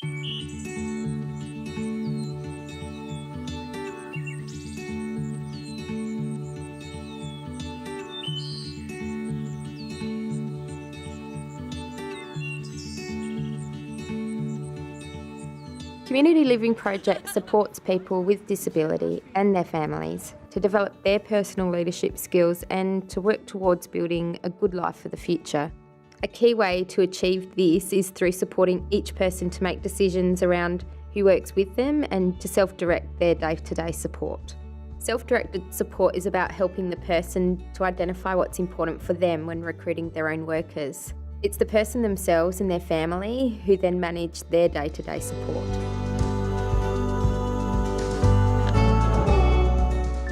Community Living Project supports people with disability and their families to develop their personal leadership skills and to work towards building a good life for the future. A key way to achieve this is through supporting each person to make decisions around who works with them and to self-direct their day-to-day support. Self-directed support is about helping the person to identify what's important for them when recruiting their own workers. It's the person themselves and their family who then manage their day-to-day support.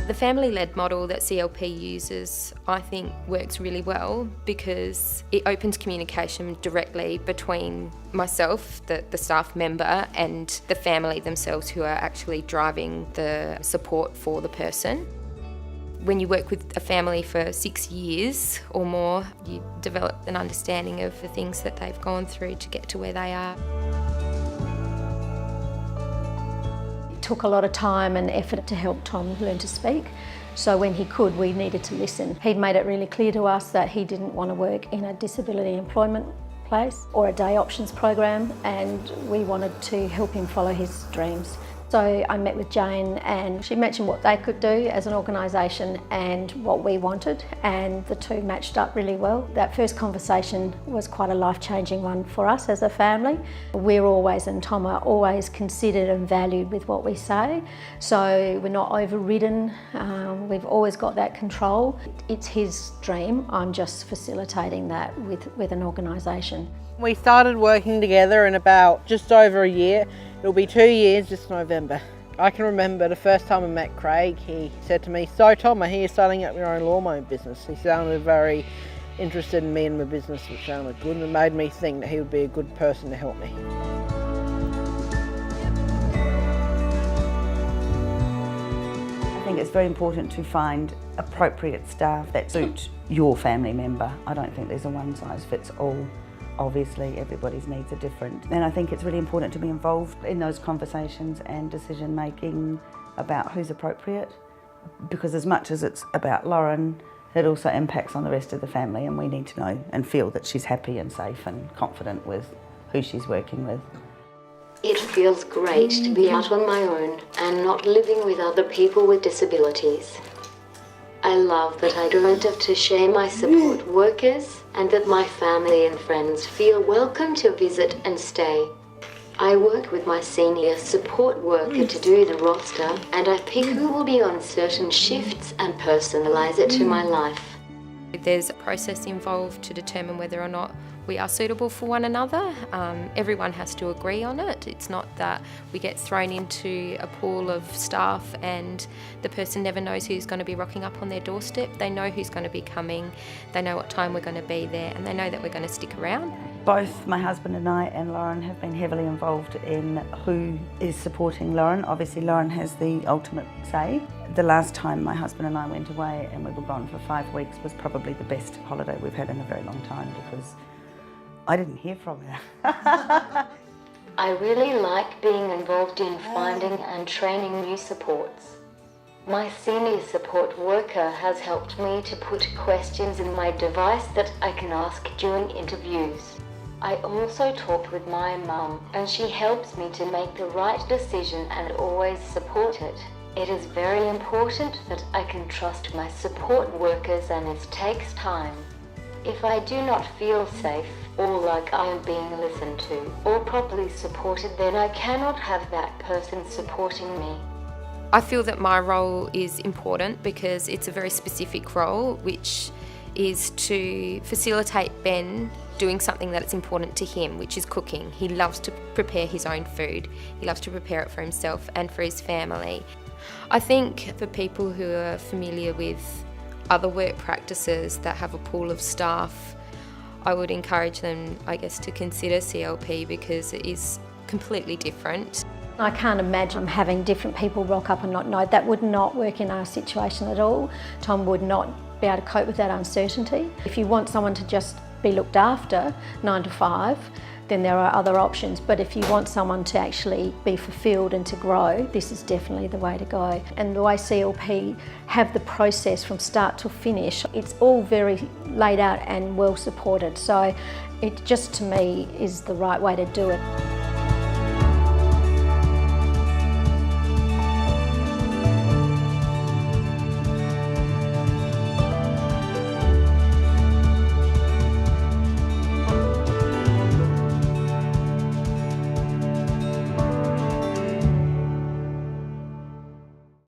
The family-led model that CLP uses, I think, works really well because it opens communication directly between myself, the staff member, and the family themselves who are actually driving the support for the person. When you work with a family for 6 years or more, you develop an understanding of the things that they've gone through to get to where they are. It took a lot of time and effort to help Tom learn to speak. So when he could, we needed to listen. He'd made it really clear to us that he didn't want to work in a disability employment place or a day options program, and we wanted to help him follow his dreams. So I met with Jane and she mentioned what they could do as an organisation and what we wanted, and the two matched up really well. That first conversation was quite a life-changing one for us as a family. We're always, and Tom are always considered and valued with what we say, so we're not overridden. We've always got that control. It's his dream, I'm just facilitating that with an organisation. We started working together in about just over a year. It'll be 2 years this November. I can remember the first time I met Craig, he said to me, "So Tom, I hear you're starting up your own lawn mowing business." He sounded very interested in me and my business, which sounded good, and it made me think that he would be a good person to help me. I think it's very important to find appropriate staff that suit your family member. I don't think there's a one-size-fits-all. Obviously, everybody's needs are different. And I think it's really important to be involved in those conversations and decision making about who's appropriate, because as much as it's about Lauren, it also impacts on the rest of the family, and we need to know and feel that she's happy and safe and confident with who she's working with. It feels great to be out on my own and not living with other people with disabilities. I love that I don't have to share my support workers and that my family and friends feel welcome to visit and stay. I work with my senior support worker to do the roster, and I pick who will be on certain shifts and personalise it to my life. There's a process involved to determine whether or not we are suitable for one another. Everyone has to agree on it. It's not that we get thrown into a pool of staff and the person never knows who's going to be rocking up on their doorstep. They know who's going to be coming, they know what time we're going to be there, and they know that we're going to stick around. Both my husband and I and Lauren have been heavily involved in who is supporting Lauren. Obviously Lauren has the ultimate say. The last time my husband and I went away and we were gone for 5 weeks was probably the best holiday we've had in a very long time, because I didn't hear from her. I really like being involved in finding and training new supports. My senior support worker has helped me to put questions in my device that I can ask during interviews. I also talked with my mum, and she helps me to make the right decision and always support it. It is very important that I can trust my support workers, and it takes time. If I do not feel safe or like I am being listened to or properly supported, then I cannot have that person supporting me. I feel that my role is important because it's a very specific role, which is to facilitate Ben doing something that is important to him, which is cooking. He loves to prepare his own food. He loves to prepare it for himself and for his family. I think for people who are familiar with other work practices that have a pool of staff, I would encourage them, I guess, to consider CLP because it is completely different. I can't imagine having different people rock up and not know. That would not work in our situation at all. Tom would not be able to cope with that uncertainty. If you want someone to just be looked after 9 to 5, then there are other options. But if you want someone to actually be fulfilled and to grow, this is definitely the way to go. And the way CLP have the process from start to finish, it's all very laid out and well supported. So it just, to me, is the right way to do it.